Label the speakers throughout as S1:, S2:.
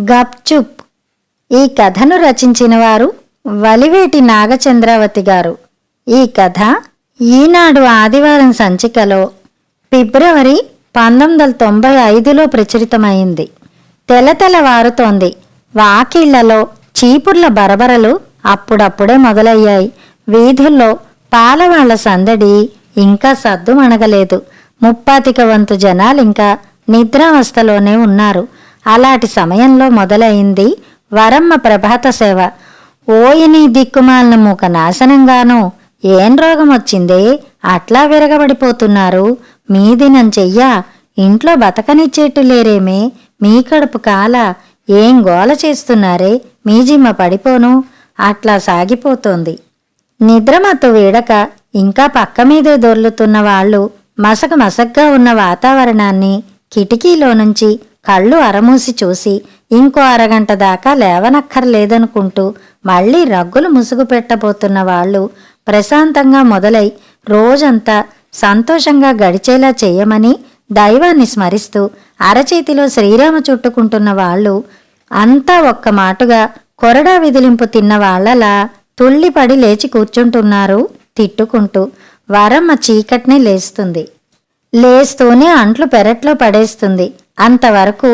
S1: గప్చుప్. ఈ కథను రచించిన వారు వలివేటి నాగచంద్రావతి గారు. ఈ కథ ఈనాడు ఆదివారం సంచికలో ఫిబ్రవరి 1995లో ప్రచురితమైంది. తెలతెలవారుతోంది. వాకిళ్లలో చీపుర్ల బరబరలు అప్పుడప్పుడే మొదలయ్యాయి. వీధుల్లో పాలవాళ్ల సందడి ఇంకా సద్దుమణగలేదు. 30 వంతు జనాలింకా నిద్రావస్థలోనే ఉన్నారు. అలాంటి సమయంలో మొదలైంది వరమ్మ ప్రభాత సేవ. ఓయిని దిక్కుమాలిన మూక నాశనంగానూ, ఏం రోగం వచ్చిందే అట్లా విరగబడిపోతున్నారు, మీ దినం చెయ్యా, ఇంట్లో బతకనిచ్చేట్టు లేరేమే, మీ కడుపు కాల, ఏం గోల చేస్తున్నారే, మీ జిమ్మ పడిపోను, అట్లా సాగిపోతోంది. నిద్రమత్తు వీడక ఇంకా పక్క మీదే దొర్లుతున్న వాళ్ళు మసకగా ఉన్న వాతావరణాన్ని కిటికీలో నుంచి కళ్ళు అరమూసి చూసి ఇంకో అరగంట దాకా లేవనక్కర్లేదనుకుంటూ మళ్లీ రగ్గులు ముసుగు పెట్టబోతున్న వాళ్ళు ప్రశాంతంగా మొదలై రోజంతా సంతోషంగా గడిచేలా చేయమని దైవాన్ని స్మరిస్తూ అరచేతిలో శ్రీరామ చుట్టుకుంటున్న వాళ్ళు అంతా ఒక్క మాటుగా కొరడా విదిలింపు తిన్న వాళ్లలా తుళ్ళిపడి లేచి కూర్చుంటున్నారు తిట్టుకుంటూ. వరమ్మ చీకట్నే లేస్తుంది. లేస్తూనే అంట్లు పెరట్లో పడేస్తుంది. అంతవరకు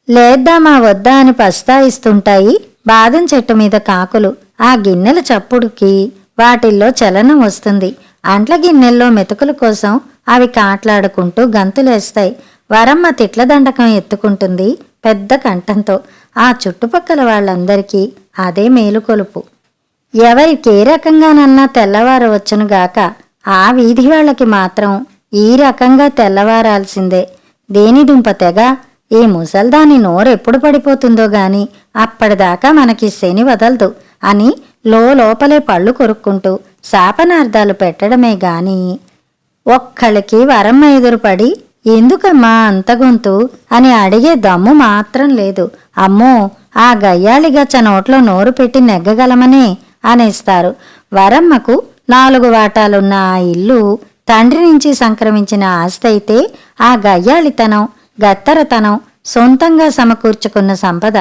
S1: లేద్దామా వద్దా అని పస్తాయిస్తుంటాయి బాదం చెట్టు మీద కాకులు. ఆ గిన్నెల చప్పుడుకి వాటిల్లో చలనం వస్తుంది. అంట్ల గిన్నెల్లో మెతుకుల కోసం అవి కాట్లాడుకుంటూ గంతులేస్తాయి. వరమ్మ తిట్ల దండకం ఎత్తుకుంటుంది పెద్ద కంఠంతో. ఆ చుట్టుపక్కల వాళ్ళందరికీ అదే మేలుకొలుపు. ఎవరికే రకంగానన్నా తెల్లవారు వచ్చునుగాక, ఆ వీధి వాళ్ళకి మాత్రం ఈ రకంగా తెల్లవారాల్సిందే. దేని దుంప తెగ, ఈ ముసల్దాని నోరెప్పుడు పడిపోతుందో గాని అప్పటిదాకా మనకి శని వదలదు అని లోపలే పళ్ళు కొరుక్కుంటూ శాపనార్థాలు పెట్టడమే గాని ఒక్కళ్ళకి వరమ్మ ఎదురుపడి ఎందుకమ్మా అంత గొంతు అని అడిగే దమ్ము మాత్రం లేదు. అమ్మో, ఆ గయ్యాళిగచ్చ నోట్లో నోరు పెట్టి నెగ్గగలమనే అనేస్తారు. వరమ్మకు 4 వాటాలున్న ఆ ఇల్లు తండ్రి నుంచి సంక్రమించిన ఆస్తి అయితే, ఆ గయ్యాళితనం గత్తరతనం సొంతంగా సమకూర్చుకున్న సంపద.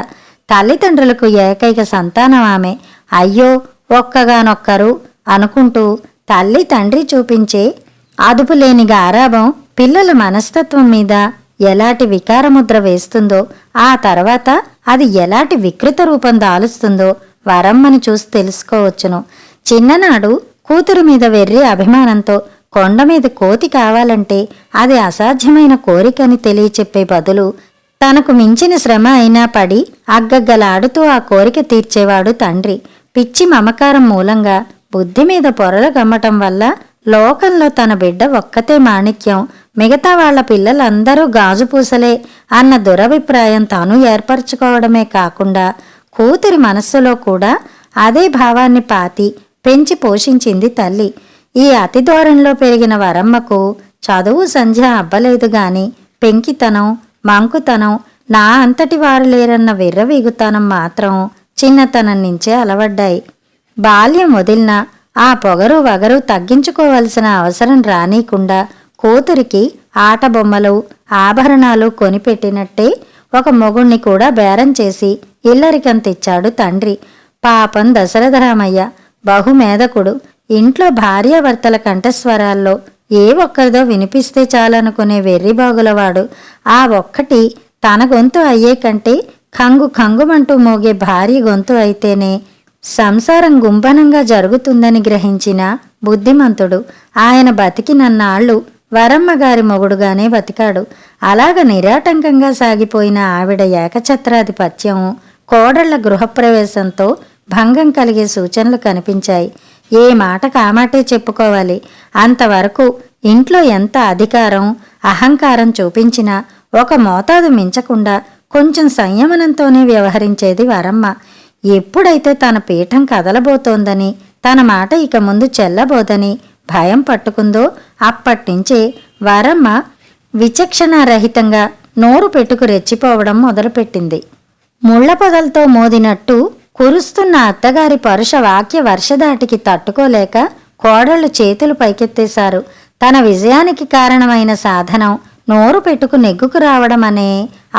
S1: తల్లిదండ్రులకు ఏకైక సంతానం ఆమె. అయ్యో ఒక్కగానొక్కరు అనుకుంటూ తల్లి తండ్రి చూపించే అదుపులేని గారాబం పిల్లల మనస్తత్వం మీద ఎలాంటి వికారముద్ర వేస్తుందో, ఆ తర్వాత అది ఎలాంటి వికృత రూపం దాలుస్తుందో వరమ్మని చూసి తెలుసుకోవచ్చును. చిన్ననాడు కూతురు మీద వెర్రి అభిమానంతో కొండ మీద కోతి కావాలంటే అది అసాధ్యమైన కోరికని తెలియచెప్పే బదులు తనకు మించిన శ్రమ అయినా పడి అగ్గగ్గలాడుతూ ఆ కోరిక తీర్చేవాడు తండ్రి. పిచ్చి మమకారం మూలంగా బుద్ధి మీద పొరలు గమ్మటం వల్ల లోకంలో తన బిడ్డ ఒక్కతే మాణిక్యం, మిగతా వాళ్ల పిల్లలందరూ గాజుపూసలే అన్న దురభిప్రాయం తాను ఏర్పరచుకోవడమే కాకుండా కూతురి మనస్సులో కూడా అదే భావాన్ని పాతి పెంచి పోషించింది తల్లి. ఈ అతి దూరంలో పెరిగిన వరమ్మకు చదువు సంధ్య అబ్బలేదు గాని పెంకితనం, మంకుతనం, నా అంతటి వారు లేరన్న విర్రవీగుతనం మాత్రం చిన్నతనం నుంచే అలవడ్డాయి. బాల్యం వదిలిన ఆ పొగరు వగరు తగ్గించుకోవలసిన అవసరం రానీకుండా కూతురికి ఆటబొమ్మలు ఆభరణాలు కొనిపెట్టినట్టే ఒక మొగుణ్ణి కూడా బేరం చేసి ఇల్లరికం తెచ్చాడు తండ్రి. పాపం దశరథరామయ్య బహుమేధకుడు. ఇంట్లో భార్యాభర్తల కంఠస్వరాల్లో ఏ ఒక్కరిదో వినిపిస్తే చాలనుకునే వెర్రిబాగులవాడు. ఆ ఒక్కటి తన గొంతు అయ్యే కంటే ఖంగుమంటూ మోగే భార్య గొంతు అయితేనే సంసారం గుంభనంగా జరుగుతుందని గ్రహించిన బుద్ధిమంతుడు. ఆయన బతికినన్నాళ్లు వరమ్మగారి మొగుడుగానే బతికాడు. అలాగ నిరాటంకంగా సాగిపోయిన ఆవిడ ఏకఛత్రాధిపత్యం కోడళ్ల గృహప్రవేశంతో భంగం కలిగే సూచనలు కనిపించాయి. ఏ మాట కామాటే చెప్పుకోవాలి. అంతవరకు ఇంట్లో ఎంత అధికారం అహంకారం చూపించినా ఒక మోతాదు మించకుండా కొంచెం సంయమనంతోనే వ్యవహరించేది వరమ్మ. ఎప్పుడైతే తన పీఠం కదలబోతోందని, తన మాట ఇక ముందు చెల్లబోదని భయం పట్టుకుందో అప్పటినుంచే వరమ్మ విచక్షణారహితంగా నోరు పెట్టుకు రెచ్చిపోవడం మొదలుపెట్టింది. ముళ్ల పొదలతో మోదినట్టు కురుస్తున్న అత్తగారి పరుష వాక్య వర్షధాటికి తట్టుకోలేక కోడళ్లు చేతులు పైకెత్తేశారు. తన విజయానికి కారణమైన సాధనం నోరు పెట్టుకు నెగ్గుకు రావడం అనే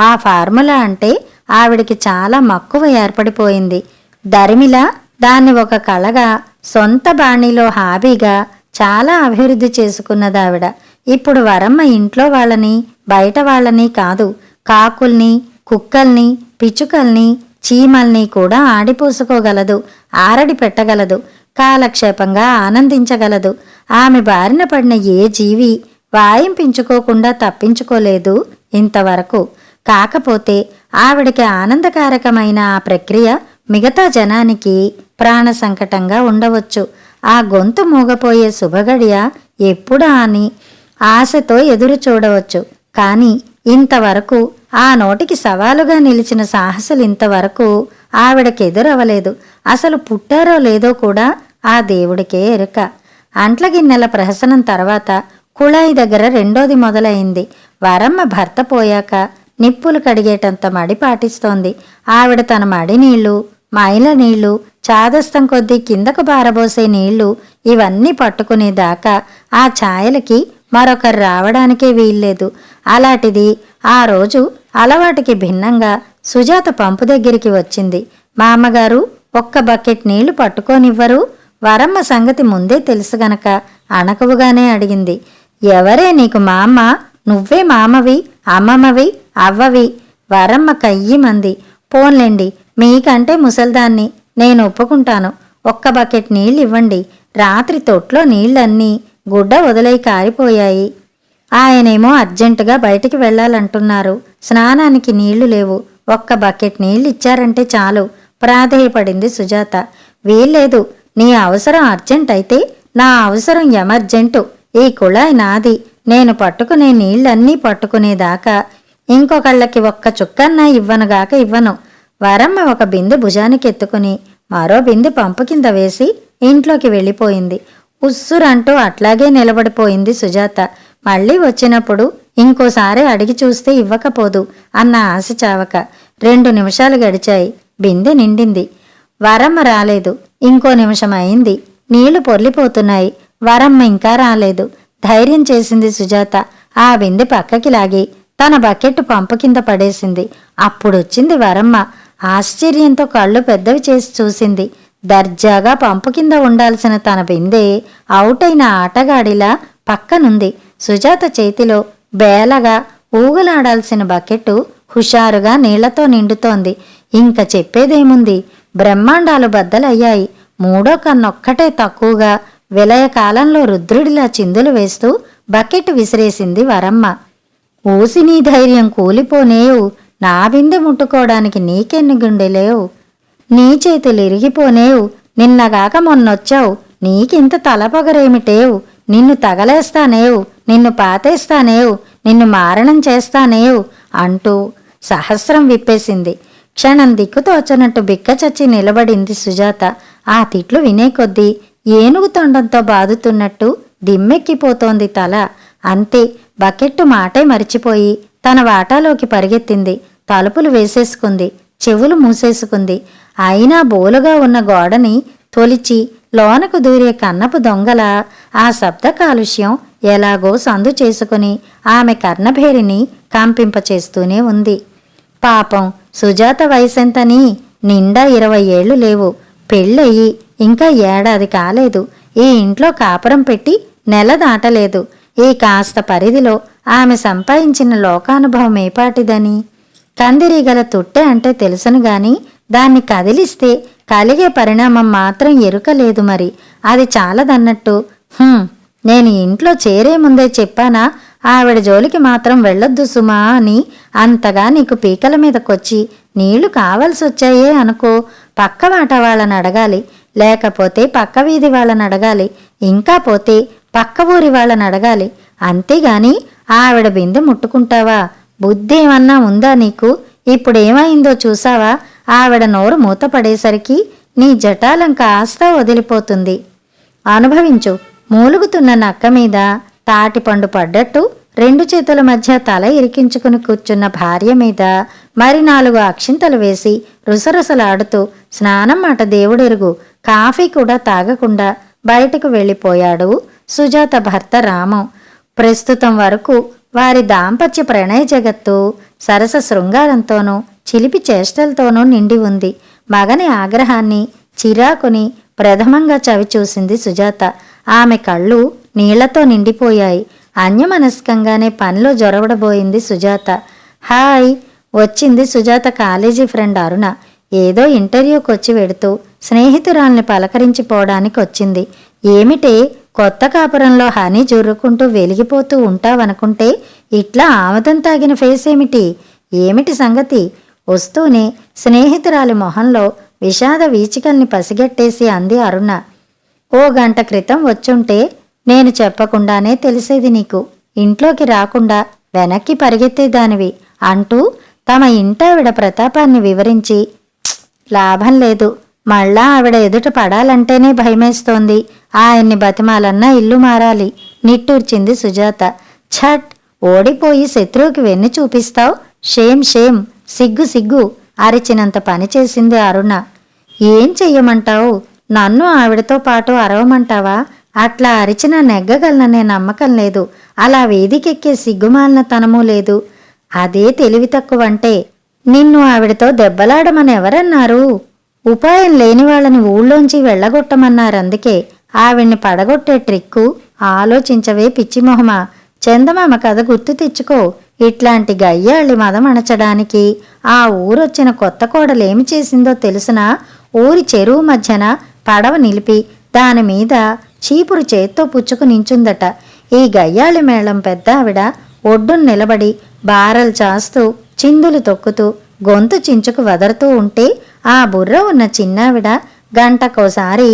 S1: ఆ ఫార్ములా అంటే ఆవిడికి చాలా మక్కువ ఏర్పడిపోయింది. దరిమిలా దాన్ని ఒక కళగా, సొంత బాణీలో హాబీగా చాలా అభివృద్ధి చేసుకున్నదావిడ. ఇప్పుడు వరమ్మ ఇంట్లో వాళ్ళని, బయట వాళ్ళని కాదు, కాకుల్ని, కుక్కల్ని, పిచ్చుకల్ని, చీమల్ని కూడా ఆడిపోసుకోగలదు, ఆరడి పెట్టగలదు, కాలక్షేపంగా ఆనందించగలదు. ఆమె బారిన పడిన ఏ జీవి వాయింపించుకోకుండా తప్పించుకోలేదు ఇంతవరకు. కాకపోతే ఆవిడికి ఆనందకారకమైన ఆ ప్రక్రియ మిగతా జనానికి ప్రాణ సంకటంగా ఉండవచ్చు. ఆ గొంతు మూగపోయే శుభగడియ ఎప్పుడా అని ఆశతో ఎదురు చూడవచ్చు. కానీ ఇంతవరకు ఆ నోటికి సవాలుగా నిలిచిన సాహసులు ఇంతవరకు ఆవిడకెదురవలేదు. అసలు పుట్టారో లేదో కూడా ఆ దేవుడికే ఎరుక. అంట్లగిన్నెల ప్రహసనం తర్వాత కుళాయి దగ్గర రెండోది మొదలైంది. వరమ్మ భర్త పోయాక నిప్పులు కడిగేటంత మడి పాటిస్తోంది. ఆవిడ తన మడి నీళ్లు, మైల నీళ్లు, చాదస్తం కొద్దీ కిందకు బారబోసే నీళ్లు ఇవన్నీ పట్టుకునేదాకా ఆ ఛాయలకి మరొకరు రావడానికే వీల్లేదు. అలాంటిది ఆ రోజు అలవాటుకి భిన్నంగా సుజాత పంపు దగ్గరికి వచ్చింది. మామగారు ఒక్క బకెట్ నీళ్లు పట్టుకోనివ్వరు? వరమ్మ సంగతి ముందే తెలుసు గనక అణకువగానే అడిగింది. ఎవరే నీకు మామ? నువ్వే మామవి, అమ్మమ్మవి, అవ్వవి. వరమ్మ కయ్యిమంది. పోన్లేండి, మీకంటే ముసల్దాన్ని, నేను ఒప్పుకుంటాను. ఒక్క బకెట్ నీళ్ళు ఇవ్వండి. రాత్రి తొట్లో నీళ్లన్నీ గుడ్డ వదిలై కారిపోయాయి. ఆయనేమో అర్జెంటుగా బయటికి వెళ్లాలంటున్నారు. స్నానానికి నీళ్లు లేవు. ఒక్క బకెట్ నీళ్ళు ఇచ్చారంటే చాలు ప్రాధేయపడింది సుజాత. వీల్లేదు, నీ అవసరం అర్జెంట్ అయితే నా అవసరం ఎమర్జెంటు. ఈ కుళాయి నాది. నేను పట్టుకునే నీళ్లన్నీ పట్టుకునేదాకా ఇంకొకళ్ళకి ఒక్క చుక్కన్నా ఇవ్వనుగాక ఇవ్వను. వరమ్మ ఒక బిందె భుజానికి ఎత్తుకుని మరో బిందె పంపు కింద వేసి ఇంట్లోకి వెళ్ళిపోయింది. ఉస్సురంటూ అట్లాగే నిలబడిపోయింది సుజాత. మళ్ళీ వచ్చినప్పుడు ఇంకోసారి అడిగి చూస్తే ఇవ్వకపోదు అన్న ఆశ చావక 2 నిమిషాలు గడిచాయి. బిందె నిండింది. వరమ్మ రాలేదు. ఇంకో నిమిషం అయింది. నీళ్లు పొర్లిపోతున్నాయి. వరమ్మ ఇంకా రాలేదు. ధైర్యం చేసింది సుజాత. ఆ బిందె పక్కకి లాగి తన బకెట్ పంపు కింద పడేసింది. అప్పుడొచ్చింది వరమ్మ. ఆశ్చర్యంతో కళ్ళు పెద్దవి చేసి చూసింది. దర్జాగా పంపు కింద ఉండాల్సిన తన బిందె అవుటైన ఆటగాడిలా పక్కనుంది. సుజాత చేతిలో బేలగా ఊగులాడాల్సిన బకెట్టు హుషారుగా నీళ్లతో నిండుతోంది. ఇంక చెప్పేదేముంది, బ్రహ్మాండాలు బద్దలయ్యాయి. మూడో కన్నొక్కటే తక్కువగా విలయకాలంలో రుద్రుడిలా చిందులు వేస్తూ బకెట్ విసిరేసింది వరమ్మ. ఊసి నీ ధైర్యం కూలిపోనేవు. నా బిందె ముట్టుకోవడానికి నీకెన్ని గుండెలేవు. నీ చేతులు ఇరిగిపోనేవు. నిన్నగాక మొన్నొచ్చావు. నీకింత తలపొగరేమిటేవు. నిన్ను తగలేస్తానేవు, నిన్ను పాతేస్తానేవు, నిన్ను మారణం చేస్తానేవు అంటూ సహస్రం విప్పేసింది. క్షణం దిక్కుతోచనట్టు బిక్కచచ్చి నిలబడింది సుజాత. ఆ తిట్లు వినే కొద్దీ ఏనుగు తొండంతో బాదుతున్నట్టు దిమ్మెక్కిపోతోంది తల. అంతే, బకెట్టు మాటే మరిచిపోయి తన వాటాలోకి పరిగెత్తింది. తలుపులు వేసేసుకుంది. చెవులు మూసేసుకుంది. అయినా బోలుగా ఉన్న గోడని తొలిచి లోనకు దూరే కన్నపు దొంగల ఆ శబ్ద కాలుష్యం ఎలాగో సందు చేసుకుని ఆమె కర్ణభేరిని కంపింపచేస్తూనే ఉంది. పాపం సుజాత వయసెంతని? నిండా 20 ఏళ్లు లేవు. పెళ్ళయి ఇంకా ఏడాది కాలేదు. ఈ ఇంట్లో కాపురం పెట్టి నెల దాటలేదు. ఈ కాస్త పరిధిలో ఆమె సంపాదించిన లోకానుభవం ఏపాటిదని? కందిరీగల తుట్టె అంటే తెలుసును గాని దాన్ని కదిలిస్తే కలిగే పరిణామం మాత్రం ఎరుకలేదు. మరి అది చాలదన్నట్టు నేను ఇంట్లో చేరే ముందే చెప్పానా ఆవిడ జోలికి మాత్రం వెళ్ళొద్దు సుమా అని? అంతగా నీకు పీకల మీదకొచ్చి నీళ్లు కావలసొచ్చాయే అనుకో, పక్క వాట వాళ్ళని అడగాలి, లేకపోతే పక్క వీధి వాళ్ళని అడగాలి, ఇంకా పోతే పక్క ఊరి వాళ్ళని అడగాలి. అంతేగాని ఆవిడ బిందె ముట్టుకుంటావా? బుద్ధి ఏమన్నా ఉందా నీకు? ఇప్పుడేమైందో చూసావా? ఆవిడ నోరు మూతపడేసరికి నీ జటాలం కాస్త వదిలిపోతుంది. అనుభవించు. మూలుగుతున్న నక్క మీద తాటిపండు పడ్డట్టు 2 చేతుల మధ్య తల ఇరికించుకుని కూర్చున్న భార్య మీద మరి 4 అక్షింతలు వేసి రుసరుసలాడుతూ స్నానం మాట దేవుడెరుగు కాఫీ కూడా తాగకుండా బయటకు వెళ్ళిపోయాడు సుజాత భర్త రామం. ప్రస్తుతం వరకు వారి దాంపత్య ప్రణయ జగత్తు సరస శృంగారంతోనూ చిలిపి చేష్టలతోనూ నిండి ఉంది. మగని ఆగ్రహాన్ని, చిరాకుని ప్రథమంగా చవిచూసింది సుజాత. ఆమె కళ్ళు నీళ్లతో నిండిపోయాయి. అన్యమనస్కంగానే పనిలో జొరవడబోయింది సుజాత. హాయ్ వచ్చింది సుజాత కాలేజీ ఫ్రెండ్ అరుణ. ఏదో ఇంటర్వ్యూకి వచ్చి వెడుతూ స్నేహితురాల్ని పలకరించిపోవడానికి వచ్చింది. ఏమిటే కొత్త కాపురంలో హనీ జుర్రుకుంటూ వెలిగిపోతూ ఉంటావనుకుంటే ఇట్లా ఆమదం తాగిన ఫేస్ ఏమిటి సంగతి? వస్తూనే స్నేహితురాలి మొహంలో విషాద వీచికల్ని పసిగట్టేసి అంది అరుణ. ఓ గంట క్రితం వచ్చుంటే నేను చెప్పకుండానే తెలిసేది నీకు. ఇంట్లోకి రాకుండా వెనక్కి పరిగెత్తేదానివి అంటూ తమ ఇంటావిడ ప్రతాపాన్ని వివరించి, లాభం లేదు, మళ్ళా ఆవిడ ఎదుట పడాలంటేనే భయమేస్తోంది. ఆయన్ని బతిమాలన్నా ఇల్లు మారాలి నిట్టూర్చింది సుజాత. ఛట్, ఓడిపోయి శత్రువుకి వెన్ను చూపిస్తావు? షేమ్ షేమ్, సిగ్గు సిగ్గు అరిచినంత పనిచేసింది అరుణ. ఏం చెయ్యమంటావు? నన్ను ఆవిడతో పాటు అరవమంటావా? అట్లా అరిచినా నెగ్గగలననే నమ్మకం లేదు. అలా వేదికెక్కే సిగ్గుమాలిన తనమూ లేదు. అదే తెలివి తక్కువంటే. నిన్ను ఆవిడతో దెబ్బలాడమని ఎవరన్నారు? ఉపాయం లేని వాళ్ళని ఊళ్ళోంచి వెళ్ళగొట్టమన్నారందుకే. ఆవిడ్ని పడగొట్టే ట్రిక్కు ఆలోచించవే పిచ్చిమొహమా. చందమామ కథ గుర్తు తెచ్చుకో. ఇట్లాంటి గయ్యాళ్ళి మదమణచడానికి ఆ ఊరొచ్చిన కొత్త కోడలేమి చేసిందో తెలుసునా? ఊరి చెరువు మధ్యన పడవ నిలిపి దానిమీద చీపురు చేత్తో పుచ్చుకు నించుందట. ఈ గయ్యాళి మేళం పెద్ద ఆవిడ ఒడ్డును నిలబడి బారలు చాస్తూ చిందులు తొక్కుతూ గొంతు చించుకు వదరుతూ ఉంటే ఆ బుర్ర ఉన్న చిన్నావిడ గంటకోసారి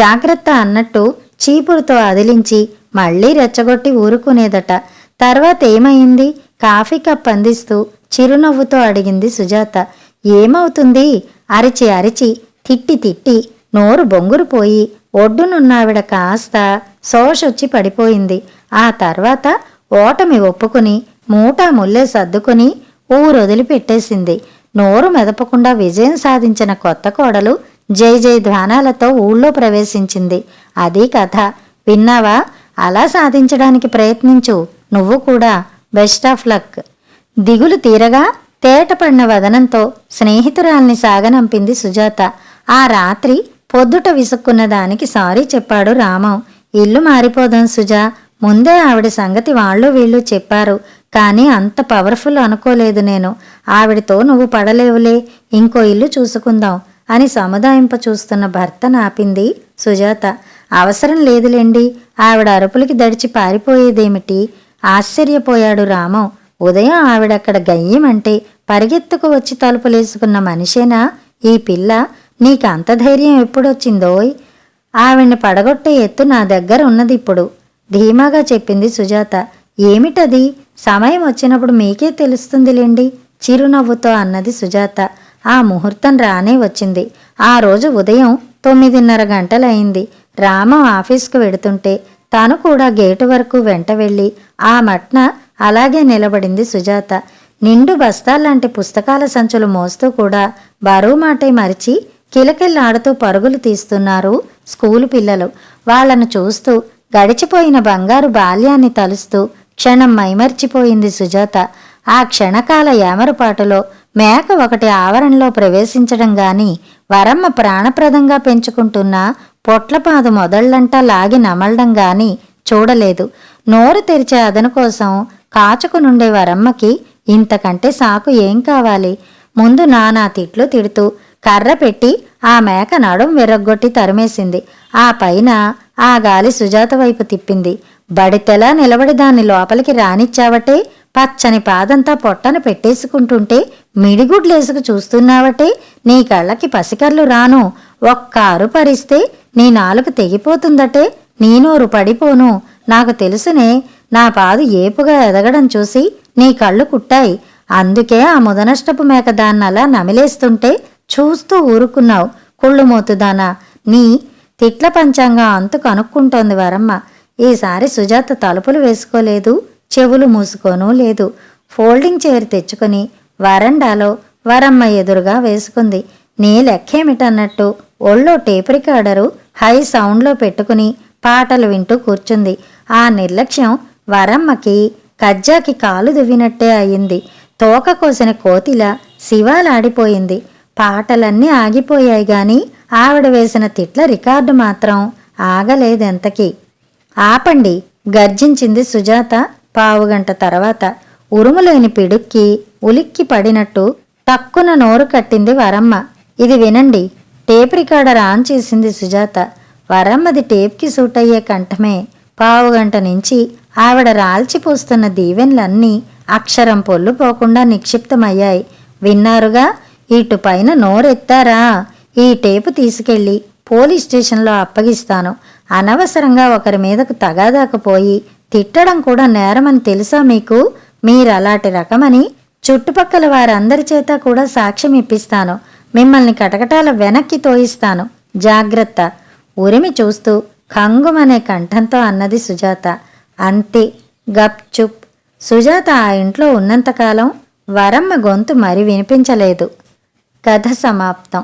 S1: జాగ్రత్త అన్నట్టు చీపురుతో అదిలించి మళ్లీ రెచ్చగొట్టి ఊరుకునేదట. తర్వాత ఏమైంది? కాఫీ కప్ అందిస్తూ చిరునవ్వుతో అడిగింది సుజాత. ఏమవుతుంది? అరిచి అరిచి తిట్టి తిట్టి నోరు బొంగురుపోయి ఒడ్డునున్నావిడ కాస్త శోషొచ్చి పడిపోయింది. ఆ తర్వాత ఓటమి ఒప్పుకుని మూటా ముల్లే సర్దుకుని ఊరొదిలిపెట్టేసింది. నోరు మెదపకుండా విజయం సాధించిన కొత్త కోడలు జై జై ధ్వానాలతో ఊళ్ళో ప్రవేశించింది. అదీ కథ. విన్నావా? అలా సాధించడానికి ప్రయత్నించు నువ్వు కూడా. Best of luck. దిగులు తీరగా తేటపడిన వదనంతో స్నేహితురాల్ని సాగనంపింది సుజాత. ఆ రాత్రి పొద్దుట విసుక్కున్న దానికి సారీ చెప్పాడు రామం. ఇల్లు మారిపోదాం సుజా, ముందే ఆవిడ సంగతి వాళ్ళు వీళ్ళు చెప్పారు, కానీ అంత పవర్ఫుల్ అనుకోలేదు నేను. ఆవిడతో నువ్వు పడలేవులే, ఇంకో ఇల్లు చూసుకుందాం అని సముదాయింప చూస్తున్న భర్త నాపింది సుజాత. అవసరం లేదులేండి, ఆవిడ అరుపులకి దడిచి పారిపోయేదేమిటి? ఆశ్చర్యపోయాడు రామం. ఉదయం ఆవిడక్కడ గయ్యమంటే పరిగెత్తుకు వచ్చి తలుపులేసుకున్న మనిషేనా ఈ పిల్ల? నీకంత ధైర్యం ఎప్పుడొచ్చిందోయ్? ఆవిడ్ని పడగొట్టే ఎత్తు నా దగ్గర ఉన్నదిప్పుడు ధీమాగా చెప్పింది సుజాత. ఏమిటది? సమయం వచ్చినప్పుడు మీకే తెలుస్తుందిలేండి చిరునవ్వుతో అన్నది సుజాత. ఆ ముహూర్తం రానే వచ్చింది. ఆ రోజు ఉదయం 9:30 గంటలయింది. రామం ఆఫీస్కు వెడుతుంటే తాను కూడా గేటు వరకు వెంట వెళ్ళి ఆ మట్న అలాగే నిలబడింది సుజాత. నిండు బస్తాల్లాంటి పుస్తకాల సంచులు మోస్తూ కూడా బరువు మాటే మరిచి కిలకిల్లాడుతూ పరుగులు తీస్తున్నారు స్కూలు పిల్లలు. వాళ్లను చూస్తూ గడిచిపోయిన బంగారు బాల్యాన్ని తలుస్తూ క్షణం మైమర్చిపోయింది సుజాత. ఆ క్షణకాల యామరుపాటులో మేక ఒకటి ఆవరణలో ప్రవేశించడం గాని, వరమ్మ ప్రాణప్రదంగా పెంచుకుంటున్న పొట్లపాదు మొదళ్లంటా లాగి నమలడం గాని చూడలేదు. నోరు తెరిచే అదను కోసం కాచుకునుండే వరమ్మకి ఇంతకంటే సాకు ఏం కావాలి? ముందు నానా తిట్లు తిడుతూ కర్ర పెట్టి ఆ మేక నడుం విరగ్గొట్టి తరిమేసింది. ఆ పైన ఆ గాలి సుజాత వైపు తిప్పింది. బడితెలా నిలబడి దాన్ని లోపలికి రానిచ్చావటే, పచ్చని పాదంతా పొట్టన పెట్టేసుకుంటుంటే మిడిగుడ్లేసుకు చూస్తున్నావటే, నీ కళ్ళకి పసికర్లు రాను, ఒక్క అరుపరిస్తే నీ నాలుక తెగిపోతుందటే, నీ నోరు పడిపోను. నాకు తెలుసునే, నా పాదు ఏపుగా ఎదగడం చూసి నీ కళ్ళు కుట్టాయి. అందుకే ఆ ముదనష్టపు మేక దాన్నలా నమిలేస్తుంటే చూస్తూ ఊరుకున్నావు. కుళ్ళుమోతుదానా, నీ తిట్ల పంచాంగం అంతు కనుక్కుంటోంది వరమ్మ. ఈసారి సుజాత తలుపులు వేసుకోలేదు, చెవులు మూసుకోనూ లేదు. ఫోల్డింగ్ చైర్ తెచ్చుకుని వరండాలో వరమ్మ ఎదురుగా వేసుకుంది. నీ లెక్కేమిటన్నట్టు ఒళ్ళో టేప్ రికార్డరు హై సౌండ్లో పెట్టుకుని పాటలు వింటూ కూర్చుంది. ఆ నిర్లక్ష్యం వరమ్మకి కజ్జాకి కాలు దువ్వినట్టే అయింది. తోక కోసిన కోతిలా శివాలాడిపోయింది. పాటలన్నీ ఆగిపోయాయి గాని ఆవిడ వేసిన తిట్ల రికార్డు మాత్రం ఆగలేదెంతకీ. ఆపండి, గర్జించింది సుజాత పావుగంట తర్వాత. ఉరుములేని పిడుక్కి ఉలిక్కి పడినట్టు టక్కున నోరు కట్టింది వరమ్మ. ఇది వినండి. టేప్ రికార్డర్ ఆన్ చేసింది సుజాత. వరమ్మది టేప్కి సూట్ అయ్యే కంఠమే. పావుగంట నుంచి ఆవిడ రాల్చిపోస్తున్న దీవెన్లన్నీ అక్షరం పొల్లు పోకుండా నిక్షిప్తమయ్యాయి. విన్నారుగా, ఇటు పైన నోరెత్తారా, ఈ టేపు తీసుకెళ్ళి పోలీస్ స్టేషన్లో అప్పగిస్తాను. అనవసరంగా ఒకరి మీదకు తగాదాకపోయి తిట్టడం కూడా నేరమని తెలుసా మీకు? మీరలాంటి రకమని చుట్టుపక్కల వారందరి చేత కూడా సాక్ష్యం ఇప్పిస్తాను. మిమ్మల్ని కటకటాల వెనక్కి తోయిస్తాను. జాగ్రత్త. ఉరిమి చూస్తూ కంగుమనే కంఠంతో అన్నది సుజాత. అంతే, గప్చుప్. సుజాత ఆ ఇంట్లో ఉన్నంతకాలం వరమ్మ గొంతు మరి వినిపించలేదు. కథ సమాప్తం.